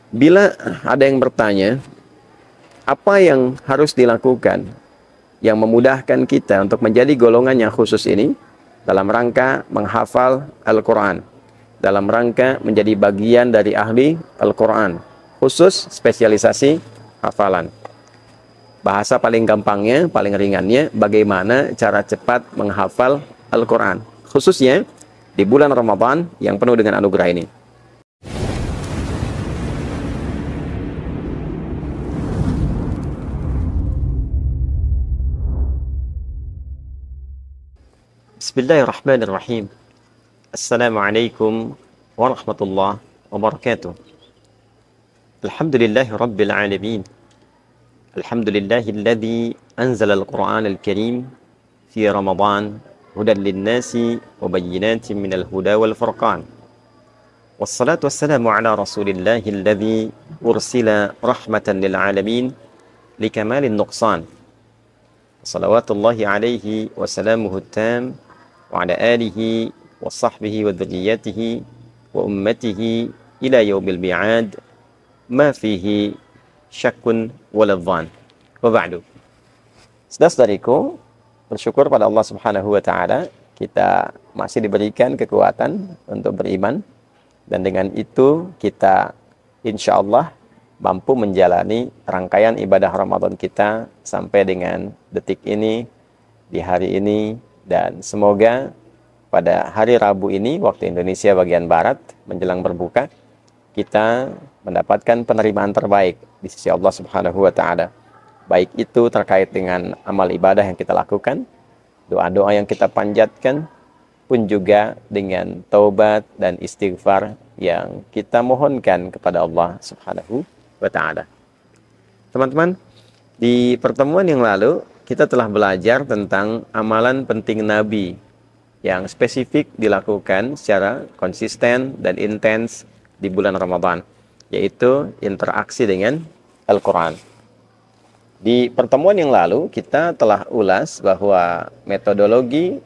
Bila ada yang bertanya, apa yang harus dilakukan yang memudahkan kita untuk menjadi golongan yang khusus ini dalam rangka menghafal Al-Quran, dalam rangka menjadi bagian dari ahli Al-Quran, khusus spesialisasi hafalan. Bahasa paling gampangnya, paling ringannya, bagaimana cara cepat menghafal Al-Quran, khususnya di bulan Ramadan yang penuh dengan anugerah ini. Bismillahirrahmanirrahim. Assalamualaikum warahmatullahi wabarakatuh. Alhamdulillahi rabbil alamin. Alhamdulillahilladzi anzala al-Qur'an al-Karim fi Ramadan hudan lin-nasi wa bayyinatin minal huda wal furqan. Wassalatu wassalamu ala rasulillahilladzi ursila rahmatan lil alamin likamalin nuqsan. Salawatullahi alaihi wa salamuhu tam wa ala alihi wa sahbihi wa dhurriyyatihi wa ummatihi ila yaumil mi'ad ma fihi syakkun waladhan wa ba'du. Saudara-saudariku, bersyukur pada Allah Subhanahu wa taala kita masih diberikan kekuatan untuk beriman, dan dengan itu kita insyaallah mampu menjalani rangkaian ibadah Ramadan kita sampai dengan detik ini, di hari ini, dan semoga pada hari Rabu ini waktu Indonesia bagian Barat menjelang berbuka kita mendapatkan penerimaan terbaik di sisi Allah Subhanahu wa taala. Baik itu terkait dengan amal ibadah yang kita lakukan, doa-doa yang kita panjatkan, pun juga dengan taubat dan istighfar yang kita mohonkan kepada Allah Subhanahu wa ta'ala. Teman-teman, di pertemuan yang lalu kita telah belajar tentang amalan penting Nabi yang spesifik dilakukan secara konsisten dan intens di bulan Ramadan, yaitu interaksi dengan Al-Quran. Di pertemuan yang lalu kita telah ulas bahwa metodologi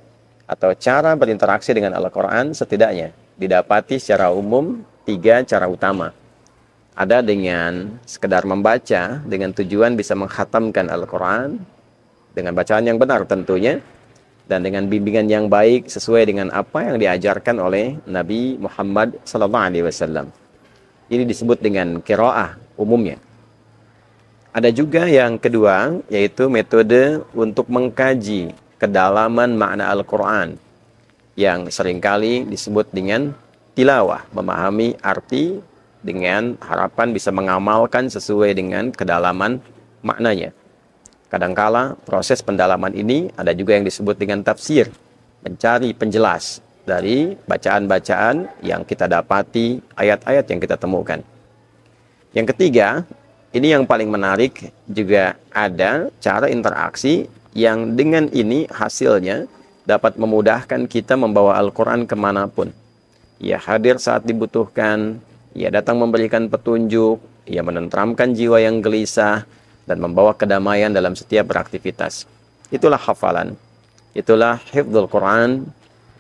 atau cara berinteraksi dengan Al-Quran setidaknya didapati secara umum 3 cara utama. Ada dengan sekedar membaca dengan tujuan bisa mengkhatamkan Al-Quran dengan bacaan yang benar tentunya, dan dengan bimbingan yang baik sesuai dengan apa yang diajarkan oleh Nabi Muhammad SAW. Ini disebut dengan qiraah umumnya. Ada juga yang kedua, yaitu metode untuk mengkaji kedalaman makna Al-Quran yang seringkali disebut dengan tilawah, memahami arti dengan harapan bisa mengamalkan sesuai dengan kedalaman maknanya. Kadangkala proses pendalaman ini ada juga yang disebut dengan tafsir, mencari penjelas dari bacaan-bacaan yang kita dapati, ayat-ayat yang kita temukan. Yang ketiga, ini yang paling menarik, juga ada cara interaksi yang dengan ini hasilnya dapat memudahkan kita membawa Al-Quran kemanapun. Ia hadir saat dibutuhkan, ia datang memberikan petunjuk, ia menenteramkan jiwa yang gelisah, dan membawa kedamaian dalam setiap beraktivitas. Itulah hafalan, itulah hifdzul Quran,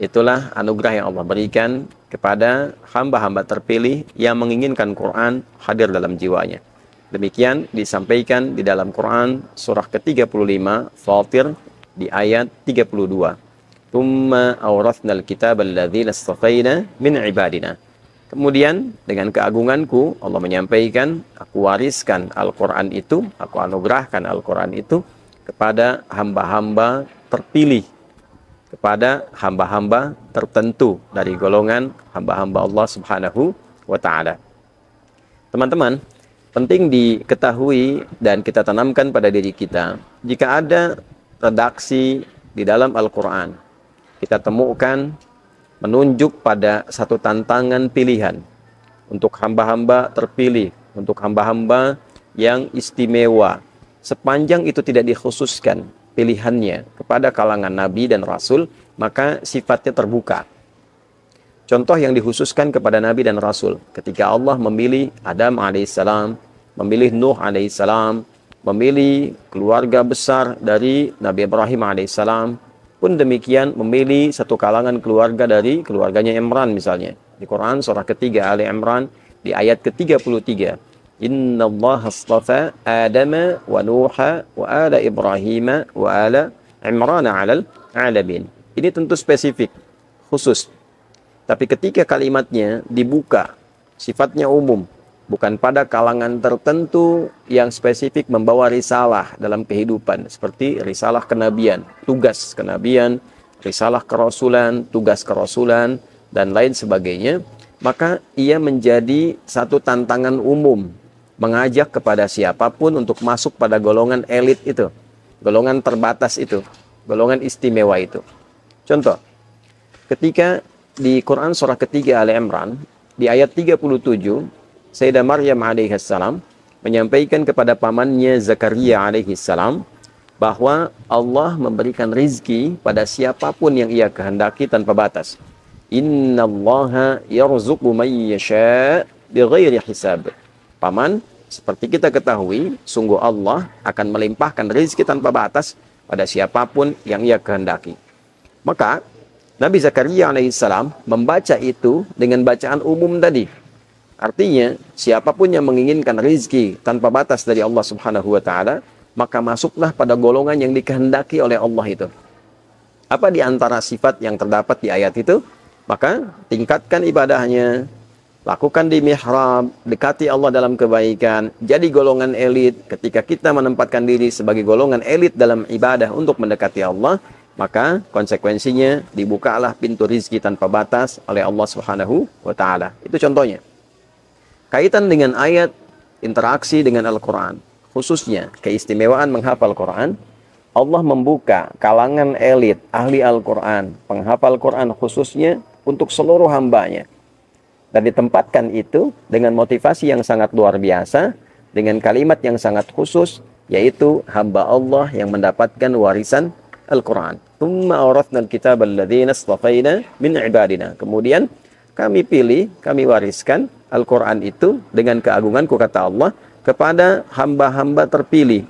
itulah anugerah yang Allah berikan kepada hamba-hamba terpilih yang menginginkan Quran hadir dalam jiwanya. Demikian disampaikan di dalam Quran surah ke-35 Fatir di ayat 32. Tsumma awrathnal kitabal ladzina istafaina min ibadina. Kemudian dengan keagunganku Allah menyampaikan, aku wariskan Al-Quran itu, aku anugerahkan Al-Quran itu kepada hamba-hamba terpilih, kepada hamba-hamba tertentu dari golongan hamba-hamba Allah Subhanahu wa ta'ala. Teman-teman, penting diketahui dan kita tanamkan pada diri kita, jika ada redaksi di dalam Al-Quran, kita temukan menunjuk pada satu tantangan pilihan untuk hamba-hamba terpilih, untuk hamba-hamba yang istimewa. Sepanjang itu tidak dikhususkan pilihannya kepada kalangan Nabi dan Rasul, maka sifatnya terbuka. Contoh yang dikhususkan kepada Nabi dan Rasul, ketika Allah memilih Adam alaihissalam, memilih Nuh alaihissalam, memilih keluarga besar dari Nabi Ibrahim alaihissalam, pun demikian memilih satu kalangan keluarga dari keluarganya Imran misalnya. Di Quran surah ketiga Ali Imran di ayat ke-33. Innallaha astafa Adama wa Nuha wa ala Ibrahim wa ala Imran 'alal 'alamin. Ini tentu spesifik, khusus. Tapi ketika kalimatnya dibuka, sifatnya umum, bukan pada kalangan tertentu yang spesifik membawa risalah dalam kehidupan, seperti risalah kenabian, tugas kenabian, risalah kerasulan, tugas kerasulan, dan lain sebagainya, maka ia menjadi satu tantangan umum, mengajak kepada siapapun untuk masuk pada golongan elit itu, golongan terbatas itu, golongan istimewa itu. Contoh, ketika di Quran surah ketiga Ali Imran, di ayat 37, Sayyidah Maryam alaihissalam menyampaikan kepada pamannya Zakaria alaihissalam bahwa Allah memberikan rizki pada siapapun yang ia kehendaki tanpa batas. Innallaha yarzuqu man yasha' bighairi hisab. Paman, seperti kita ketahui, sungguh Allah akan melimpahkan rizki tanpa batas pada siapapun yang ia kehendaki. Maka Nabi Zakaria alaihissalam membaca itu dengan bacaan umum tadi. Artinya, siapapun yang menginginkan rizki tanpa batas dari Allah Subhanahu wa Ta'ala, maka masuklah pada golongan yang dikehendaki oleh Allah itu. Apa di antara sifat yang terdapat di ayat itu? Maka tingkatkan ibadahnya, lakukan di mihrab, dekati Allah dalam kebaikan, jadi golongan elit. Ketika kita menempatkan diri sebagai golongan elit dalam ibadah untuk mendekati Allah, maka konsekuensinya dibukalah pintu rizki tanpa batas oleh Allah Subhanahu wa Ta'ala. Itu contohnya. Kaitan dengan ayat interaksi dengan Al-Quran, khususnya keistimewaan menghafal Quran, Allah membuka kalangan elit, ahli Al-Quran, penghafal Quran khususnya untuk seluruh hambanya. Dan ditempatkan itu dengan motivasi yang sangat luar biasa, dengan kalimat yang sangat khusus, yaitu hamba Allah yang mendapatkan warisan Al-Quran. Tsumma awrathna al-kitaba alladhina istafaina min ibadina. Kemudian kami pilih, kami wariskan Al-Quran itu dengan keagunganku, kata Allah, kepada hamba-hamba terpilih,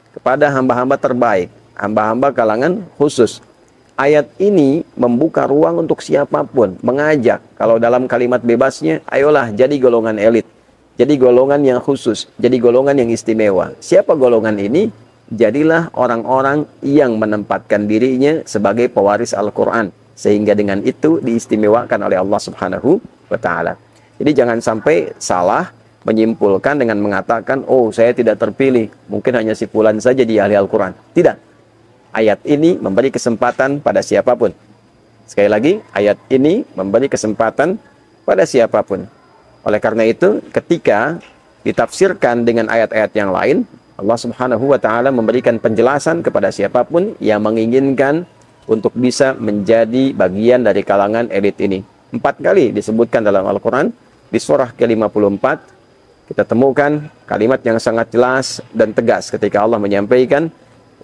kepada hamba-hamba terbaik, hamba-hamba kalangan khusus. Ayat ini membuka ruang untuk siapapun, mengajak. Kalau dalam kalimat bebasnya, ayolah jadi golongan elit, jadi golongan yang khusus, jadi golongan yang istimewa. Siapa golongan ini? Jadilah orang-orang yang menempatkan dirinya sebagai pewaris Al-Quran, sehingga dengan itu diistimewakan oleh Allah Subhanahu wa Ta'ala. Jadi jangan sampai salah menyimpulkan dengan mengatakan, oh saya tidak terpilih, mungkin hanya si fulan saja di ahli Al-Quran. Tidak. Ayat ini memberi kesempatan pada siapapun. Sekali lagi, ayat ini memberi kesempatan pada siapapun. Oleh karena itu, ketika ditafsirkan dengan ayat-ayat yang lain, Allah Subhanahu wa Ta'ala memberikan penjelasan kepada siapapun yang menginginkan untuk bisa menjadi bagian dari kalangan elit ini. 4 kali disebutkan dalam Al-Quran. Di surah ke-54 kita temukan kalimat yang sangat jelas dan tegas ketika Allah menyampaikan,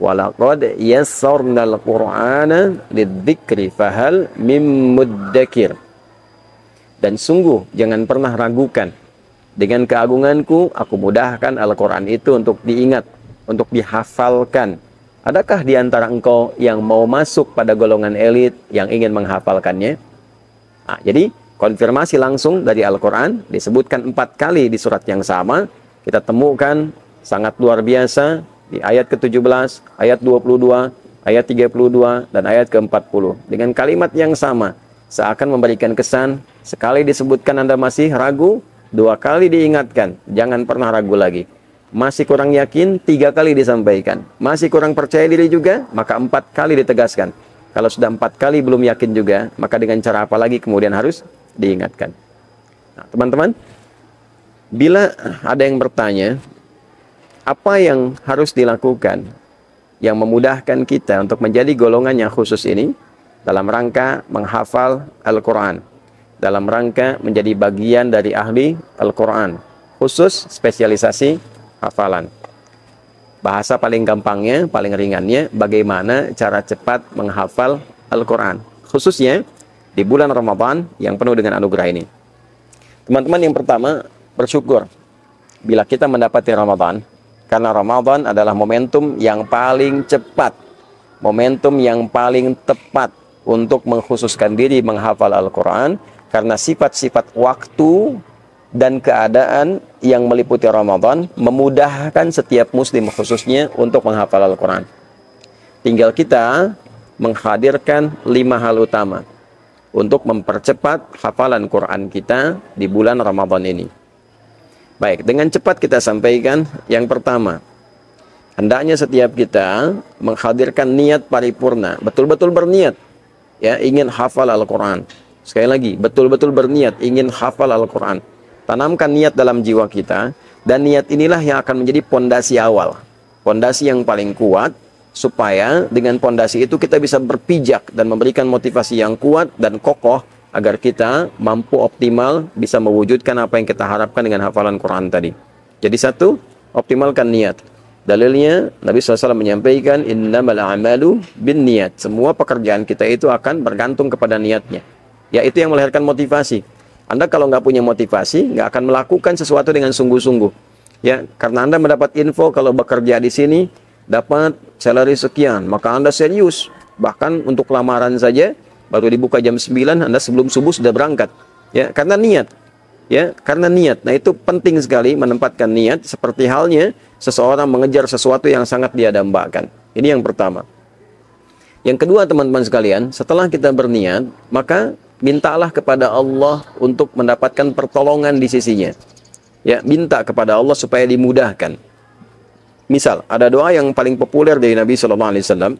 walaqad yassarnal Qur'ana lidzikri fahal mim muddakir. Dan sungguh jangan pernah ragukan, dengan keagunganku aku mudahkan Al-Quran itu untuk diingat, untuk dihafalkan. Adakah di antara engkau yang mau masuk pada golongan elit yang ingin menghafalkannya? Nah, jadi konfirmasi langsung dari Al-Quran disebutkan 4 kali di surat yang sama. Kita temukan sangat luar biasa di ayat ke-17, ayat 22, ayat 32, dan ayat ke-40. Dengan kalimat yang sama, seakan memberikan kesan, sekali disebutkan Anda masih ragu, 2 kali diingatkan, jangan pernah ragu lagi. Masih kurang yakin, 3 kali disampaikan. Masih kurang percaya diri juga, maka 4 kali ditegaskan. Kalau sudah 4 kali belum yakin juga, maka dengan cara apa lagi kemudian harus diingatkan. Nah, teman-teman, bila ada yang bertanya, apa yang harus dilakukan yang memudahkan kita untuk menjadi golongan yang khusus ini dalam rangka menghafal Al-Quran, dalam rangka menjadi bagian dari ahli Al-Quran, khusus spesialisasi hafalan. Bahasa paling gampangnya, paling ringannya, bagaimana cara cepat menghafal Al-Quran, khususnya di bulan Ramadan yang penuh dengan anugerah ini. Teman-teman, yang pertama, bersyukur bila kita mendapati Ramadan, karena Ramadan adalah momentum yang paling cepat, momentum yang paling tepat untuk mengkhususkan diri menghafal Al-Quran, karena sifat-sifat waktu dan keadaan yang meliputi Ramadan memudahkan setiap muslim khususnya untuk menghafal Al-Quran. Tinggal kita menghadirkan 5 hal utama untuk mempercepat hafalan Quran kita di bulan Ramadan ini. Baik, dengan cepat kita sampaikan. Yang pertama, hendaknya setiap kita menghadirkan niat paripurna, betul-betul berniat ya ingin hafal Al-Quran. Sekali lagi, betul-betul berniat ingin hafal Al-Quran. Tanamkan niat dalam jiwa kita, dan niat inilah yang akan menjadi pondasi awal, pondasi yang paling kuat, supaya dengan pondasi itu kita bisa berpijak dan memberikan motivasi yang kuat dan kokoh agar kita mampu optimal bisa mewujudkan apa yang kita harapkan dengan hafalan Quran tadi. Jadi satu, optimalkan niat. Dalilnya Nabi SAW menyampaikan, innamal a'malu bin niat. Semua pekerjaan kita itu akan bergantung kepada niatnya. Ya, itu yang melahirkan motivasi. Anda kalau nggak punya motivasi, nggak akan melakukan sesuatu dengan sungguh-sungguh. Ya, karena Anda mendapat info kalau bekerja di sini dapat salary sekian, maka Anda serius. Bahkan untuk lamaran saja baru dibuka jam 9, Anda sebelum subuh sudah berangkat. Ya, karena niat. Ya, karena niat. Nah, itu penting sekali menempatkan niat, seperti halnya seseorang mengejar sesuatu yang sangat dia dambakan. Ini yang pertama. Yang kedua, teman-teman sekalian, setelah kita berniat, maka mintalah kepada Allah untuk mendapatkan pertolongan di sisinya. Ya, minta kepada Allah supaya dimudahkan. Misal, ada doa yang paling populer dari Nabi SAW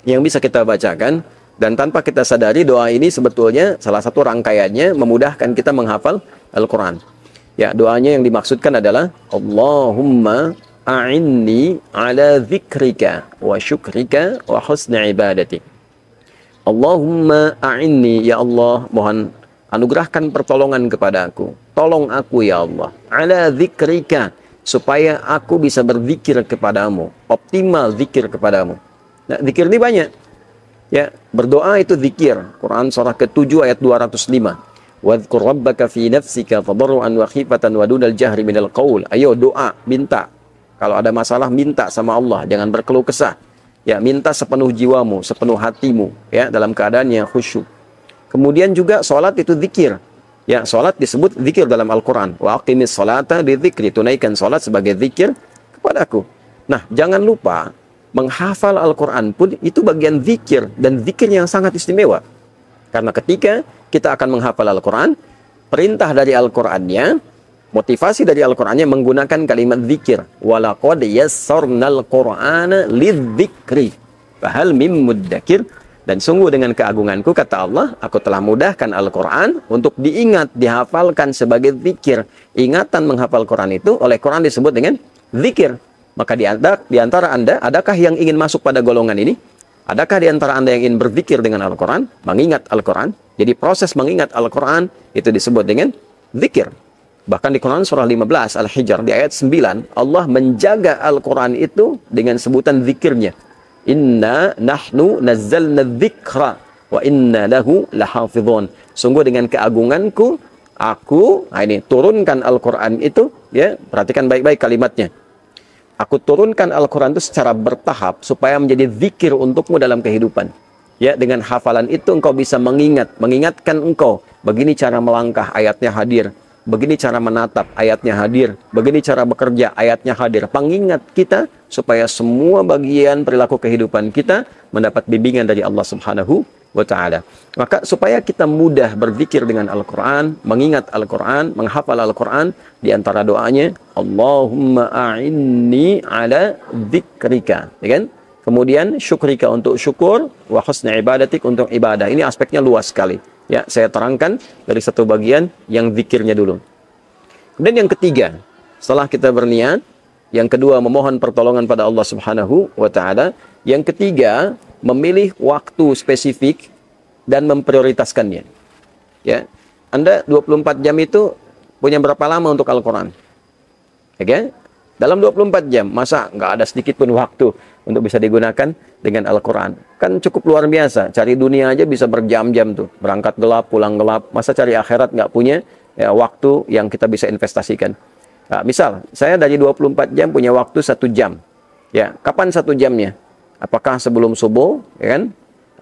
yang bisa kita bacakan, dan tanpa kita sadari doa ini sebetulnya salah satu rangkaiannya memudahkan kita menghafal Al-Quran. Ya, doanya yang dimaksudkan adalah Allahumma a'inni ala dzikrika wa syukrika wa husni ibadati. Allahumma a'inni, ya Allah, mohon anugerahkan pertolongan kepada aku. Tolong aku ya Allah. Ala dzikrika, supaya aku bisa berzikir kepadamu, optimal zikir kepadamu. Nah, zikir ini banyak. Ya, berdoa itu zikir. Quran surah ke-7 ayat 205. Wadhkur rabbaka fi nafsika tadarruan wa khifatan wa dunal jahri minal qaul. Ayo doa, minta. Kalau ada masalah minta sama Allah, jangan berkeluh kesah. Ya, minta sepenuh jiwamu, sepenuh hatimu, ya, dalam keadaan yang khusyuk. Kemudian juga salat itu zikir. Ya, salat disebut zikir dalam Al-Quran. Wa aqimis salata bidzikri, tunaikan salat sebagai zikir kepadaku. Nah, jangan lupa menghafal Al-Quran pun itu bagian zikir, dan zikir yang sangat istimewa. Karena ketika kita akan menghafal Al-Quran, perintah dari Al-Qurannya, motivasi dari Al-Qurannya menggunakan kalimat zikir. Walaqad yassarnal Qur'ana lidzikri fahal mim muddakir. Dan sungguh dengan keagunganku, kata Allah, aku telah mudahkan Al-Quran untuk diingat, dihafalkan sebagai zikir. Ingatan menghafal Quran itu oleh Quran disebut dengan zikir. Maka di antara Anda, adakah yang ingin masuk pada golongan ini? Adakah di antara Anda yang ingin berzikir dengan Al-Quran, mengingat Al-Quran? Jadi proses mengingat Al-Quran itu disebut dengan zikir. Bahkan di Quran surah 15 Al-Hijr di ayat 9, Allah menjaga Al-Quran itu dengan sebutan zikirnya. Inna nahnu nazzalna dzikra wa inna lahu lahafidhun. Sungguh dengan keagunganku, aku, nah ini, turunkan Al-Quran itu, ya, perhatikan baik-baik kalimatnya. Aku turunkan Al-Quran itu secara bertahap supaya menjadi zikir untukmu dalam kehidupan. Ya, dengan hafalan itu engkau bisa mengingatkan engkau. Begini cara melangkah, ayatnya hadir. Begini cara menatap, ayatnya hadir. Begini cara bekerja, ayatnya hadir. Pengingat kita supaya semua bagian perilaku kehidupan kita mendapat bimbingan dari Allah Subhanahu wa ta'ala. Maka supaya kita mudah berzikir dengan Al-Quran, mengingat Al-Quran, menghafal Al-Quran, di antara doanya, Allahumma a'inni ala dzikrika. Ya kan? Kemudian syukrika untuk syukur, wa husni ibadatik untuk ibadah. Ini aspeknya luas sekali. Ya, saya terangkan dari satu bagian yang zikirnya dulu. Kemudian yang ketiga, setelah kita berniat, yang kedua memohon pertolongan pada Allah Subhanahu wa ta'ala. Yang ketiga, memilih waktu spesifik dan memprioritaskannya. Ya, Anda 24 jam itu punya berapa lama untuk Al-Quran? Oke? Dalam 24 jam, masa nggak ada sedikit pun waktu untuk bisa digunakan dengan Al-Quran? Kan cukup luar biasa. Cari dunia aja bisa berjam-jam tuh. Berangkat gelap, pulang gelap. Masa cari akhirat nggak punya ya, waktu yang kita bisa investasikan? Nah, misal, saya dari 24 jam punya waktu 1 jam. Ya, kapan 1 jamnya? Apakah sebelum subuh, ya kan?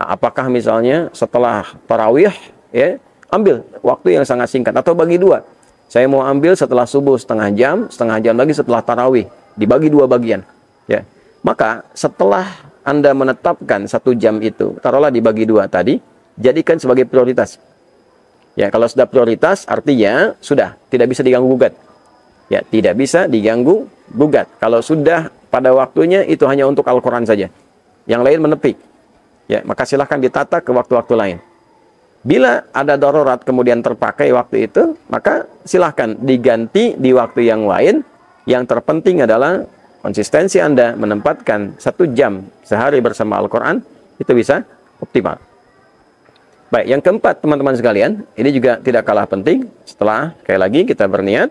Nah, apakah misalnya setelah tarawih, ya? Ambil waktu yang sangat singkat, atau bagi dua. Saya mau ambil setelah subuh setengah jam lagi setelah tarawih, dibagi 2 bagian. Ya, maka setelah Anda menetapkan 1 jam itu, taruhlah dibagi 2 tadi, jadikan sebagai prioritas. Ya, kalau sudah prioritas, artinya sudah tidak bisa diganggu gugat. Ya, tidak bisa diganggu gugat. Kalau sudah pada waktunya itu hanya untuk Al-Quran saja, yang lain menepi. Ya, maka silahkan ditata ke waktu-waktu lain. Bila ada darurat kemudian terpakai waktu itu, maka silahkan diganti di waktu yang lain. Yang terpenting adalah konsistensi Anda menempatkan 1 jam sehari bersama Al-Quran, itu bisa optimal. Baik, yang keempat teman-teman sekalian, ini juga tidak kalah penting. Setelah, sekali lagi kita berniat,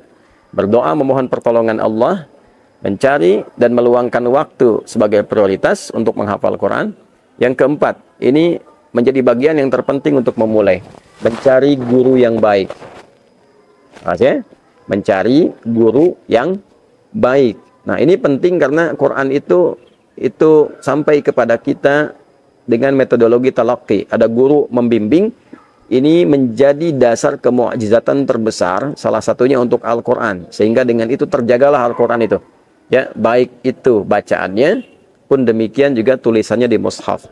berdoa memohon pertolongan Allah, mencari dan meluangkan waktu sebagai prioritas untuk menghafal Quran. Yang keempat, ini menjadi bagian yang terpenting untuk memulai. Mencari guru yang baik. Maksudnya, mencari guru yang baik. Nah, ini penting karena Quran itu sampai kepada kita dengan metodologi talaqi. Ada guru membimbing. Ini menjadi dasar kemu'jizatan terbesar, salah satunya untuk Al-Quran. Sehingga dengan itu terjagalah Al-Quran itu. Ya, baik itu bacaannya, pun demikian juga tulisannya di mushaf.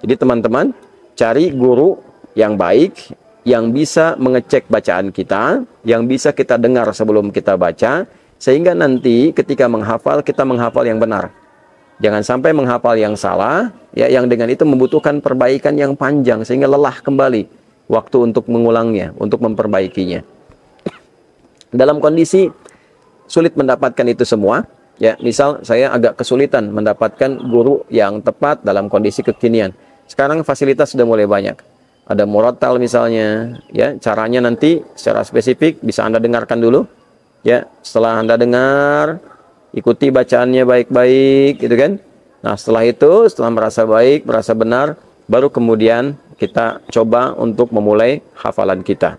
Jadi teman-teman, cari guru yang baik, yang bisa mengecek bacaan kita, yang bisa kita dengar sebelum kita baca, sehingga nanti ketika menghafal, kita menghafal yang benar. Jangan sampai menghafal yang salah, ya, yang dengan itu membutuhkan perbaikan yang panjang, sehingga lelah kembali waktu untuk mengulangnya, untuk memperbaikinya. Dalam kondisi sulit mendapatkan itu semua, ya, misal saya agak kesulitan mendapatkan guru yang tepat dalam kondisi kekinian. Sekarang fasilitas sudah mulai banyak. Ada murattal misalnya, ya, caranya nanti secara spesifik bisa Anda dengarkan dulu. Ya, setelah Anda dengar, ikuti bacaannya baik-baik, gitu kan. Nah, setelah itu, setelah merasa baik, merasa benar, baru kemudian kita coba untuk memulai hafalan kita.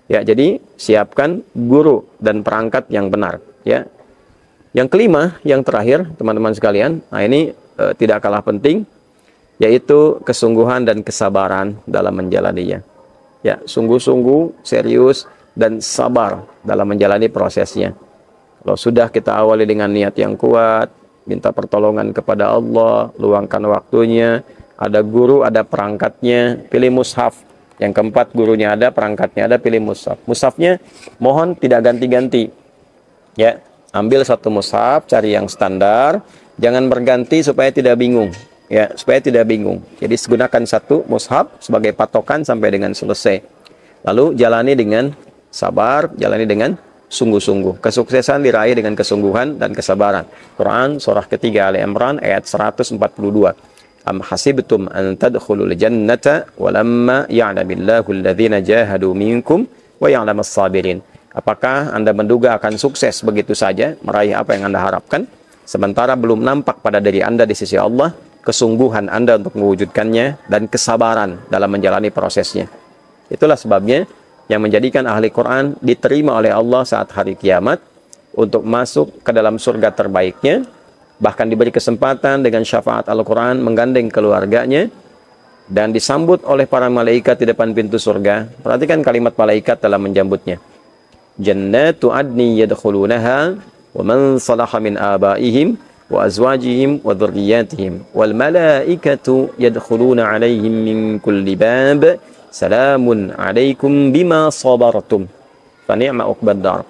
Ya, jadi siapkan guru dan perangkat yang benar, ya. Yang kelima, yang terakhir, teman-teman sekalian, nah ini tidak kalah penting, yaitu kesungguhan dan kesabaran dalam menjalaninya. Ya, sungguh-sungguh, serius, dan sabar dalam menjalani prosesnya. Kalau sudah kita awali dengan niat yang kuat, minta pertolongan kepada Allah, luangkan waktunya, ada guru, ada perangkatnya, pilih mushaf. Yang keempat, gurunya ada, perangkatnya ada, pilih mushaf. Mushafnya mohon tidak ganti-ganti. Ya, ambil 1 mushaf, cari yang standar, jangan berganti supaya tidak bingung. Ya, supaya tidak bingung. Jadi gunakan 1 mushaf sebagai patokan sampai dengan selesai. Lalu jalani dengan sabar, jalani dengan sungguh-sungguh. Kesuksesan diraih dengan kesungguhan dan kesabaran. Quran surah ketiga Ali Imran ayat 142. Am hasibtum an tadkhulul jannata walamma ya'lamillahu alladhina jahadu minkum wa ya'lamas sabirin. Apakah Anda menduga akan sukses begitu saja meraih apa yang Anda harapkan, sementara belum nampak pada diri Anda di sisi Allah kesungguhan Anda untuk mewujudkannya dan kesabaran dalam menjalani prosesnya. Itulah sebabnya yang menjadikan ahli Quran diterima oleh Allah saat hari kiamat untuk masuk ke dalam surga terbaiknya, bahkan diberi kesempatan dengan syafaat Al-Quran menggandeng keluarganya dan disambut oleh para malaikat di depan pintu surga. Perhatikan kalimat malaikat dalam menjambutnya. Jannatu adni yadkhulunaha wa man salaha min abaihim wa azwajihim wa dhurriyyatihim wal malaikatu yadkhuluna alaihim min kulli bab salamun alaikum bima sabartum fa ni'ma uqbad dar.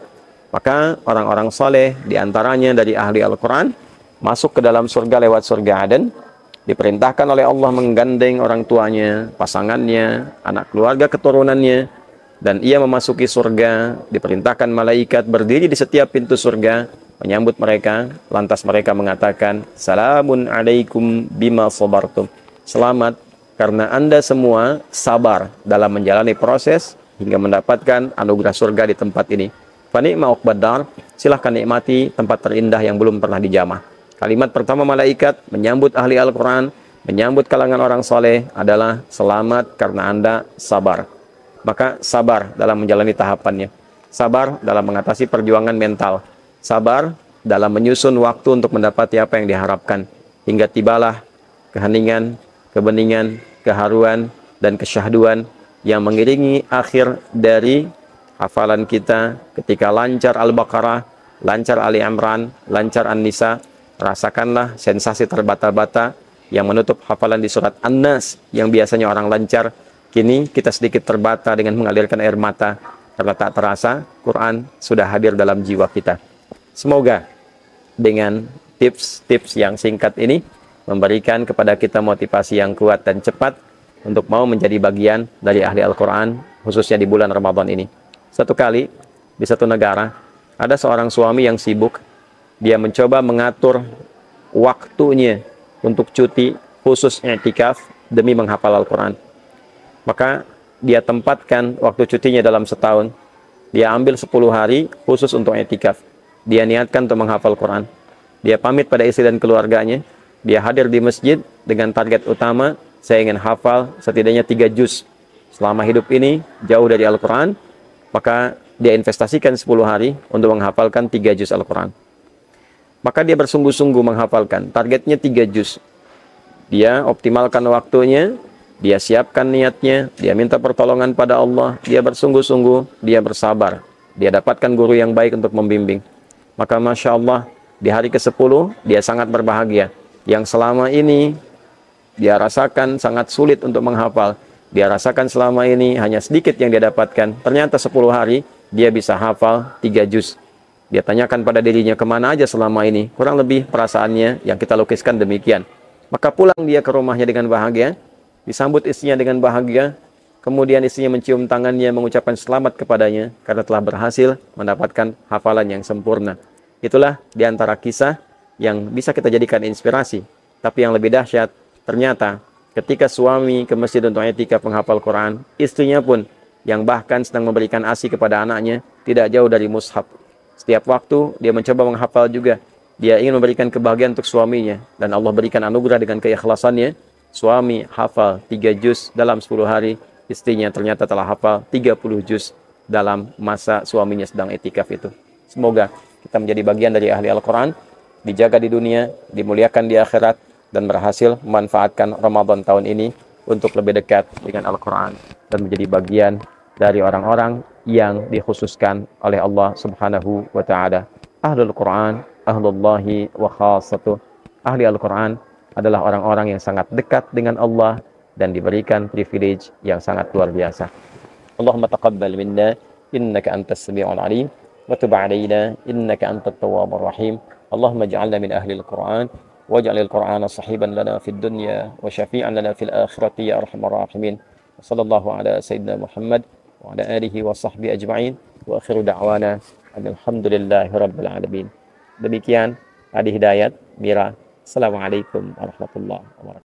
Maka orang-orang saleh diantaranya dari ahli Al-Quran masuk ke dalam surga lewat surga Aden, diperintahkan oleh Allah menggandeng orang tuanya, pasangannya, anak keluarga keturunannya, dan ia memasuki surga. Diperintahkan malaikat berdiri di setiap pintu surga menyambut mereka, lantas mereka mengatakan salamun alaikum bima sabartum, selamat karena Anda semua sabar dalam menjalani proses hingga mendapatkan anugerah surga di tempat ini. Fa ni'ma uqbad dar, silahkan nikmati tempat terindah yang belum pernah dijamah. Kalimat pertama malaikat menyambut ahli Al-Quran, menyambut kalangan orang soleh adalah selamat karena Anda sabar. Maka sabar dalam menjalani tahapannya, sabar dalam mengatasi perjuangan mental, sabar dalam menyusun waktu untuk mendapati apa yang diharapkan, hingga tibalah keheningan, kebeningan, keharuan, dan kesyahduan yang mengiringi akhir dari hafalan kita ketika lancar Al-Baqarah, lancar Ali Imran, lancar An-Nisa, rasakanlah sensasi terbata-bata yang menutup hafalan di surat An-Nas yang biasanya orang lancar, kini kita sedikit terbata dengan mengalirkan air mata karena tak terasa Quran sudah hadir dalam jiwa kita. Semoga dengan tips-tips yang singkat ini memberikan kepada kita motivasi yang kuat dan cepat untuk mau menjadi bagian dari ahli Al-Quran, khususnya di bulan Ramadan ini. Satu kali, di satu negara, ada seorang suami yang sibuk. Dia mencoba mengatur waktunya untuk cuti khusus i'tikaf demi menghafal Al-Quran. Maka dia tempatkan waktu cutinya dalam setahun. Dia ambil 10 hari khusus untuk i'tikaf. Dia niatkan untuk menghafal Quran. Dia pamit pada istri dan keluarganya. Dia hadir di masjid dengan target utama, saya ingin hafal setidaknya 3 juz. Selama hidup ini jauh dari Al-Quran, maka dia investasikan 10 hari untuk menghafalkan 3 juz Al-Quran. Maka dia bersungguh-sungguh menghafalkan. Targetnya 3 juz. Dia optimalkan waktunya, dia siapkan niatnya, dia minta pertolongan pada Allah, dia bersungguh-sungguh, dia bersabar. Dia dapatkan guru yang baik untuk membimbing. Maka Masya Allah, di hari ke-10, dia sangat berbahagia. Yang selama ini, dia rasakan sangat sulit untuk menghafal. Dia rasakan selama ini hanya sedikit yang dia dapatkan. Ternyata 10 hari, dia bisa hafal 3 juz. Dia tanyakan pada dirinya, kemana aja selama ini? Kurang lebih perasaannya yang kita lukiskan demikian. Maka pulang dia ke rumahnya dengan bahagia, disambut istrinya dengan bahagia, kemudian istrinya mencium tangannya, mengucapkan selamat kepadanya, karena telah berhasil mendapatkan hafalan yang sempurna. Itulah diantara kisah yang bisa kita jadikan inspirasi. Tapi yang lebih dahsyat, ternyata ketika suami ke masjid untuk i'tikaf menghafal Quran, istrinya pun yang bahkan sedang memberikan ASI kepada anaknya, tidak jauh dari mushaf. Setiap waktu dia mencoba menghafal juga. Dia ingin memberikan kebahagiaan untuk suaminya, dan Allah berikan anugerah dengan keikhlasannya. Suami hafal 3 juz dalam 10 hari, istrinya ternyata telah hafal 30 juz dalam masa suaminya sedang i'tikaf itu. Semoga kita menjadi bagian dari ahli Al-Quran, dijaga di dunia, dimuliakan di akhirat, dan berhasil memanfaatkan Ramadan tahun ini untuk lebih dekat dengan Al-Quran dan menjadi bagian dari orang-orang yang dikhususkan oleh Allah Subhanahu wa Ta'ala. Ahlul Quran, ahlullahi wa khassatuh. Ahli Al-Quran adalah orang-orang yang sangat dekat dengan Allah dan diberikan privilege yang sangat luar biasa. Allahumma taqabbal minna innaka antas sami'ul alim wa tub 'alaina innaka antat tawwabur rahim. Allahumma ij'alna min ahli al-Qur'an waj'al al-Qur'ana sahiban lana fid dunya wa syafi'an lana fil akhirati ya arhamar rahimin. Sallallahu ala sayyidina Muhammad wa ala alihi wa sahbihi ajma'in wa akhiru da'wana alhamdulillahi rabbil alamin. Demikian Adi Hidayat Mira. Assalamualaikum warahmatullahi wabarakatuh.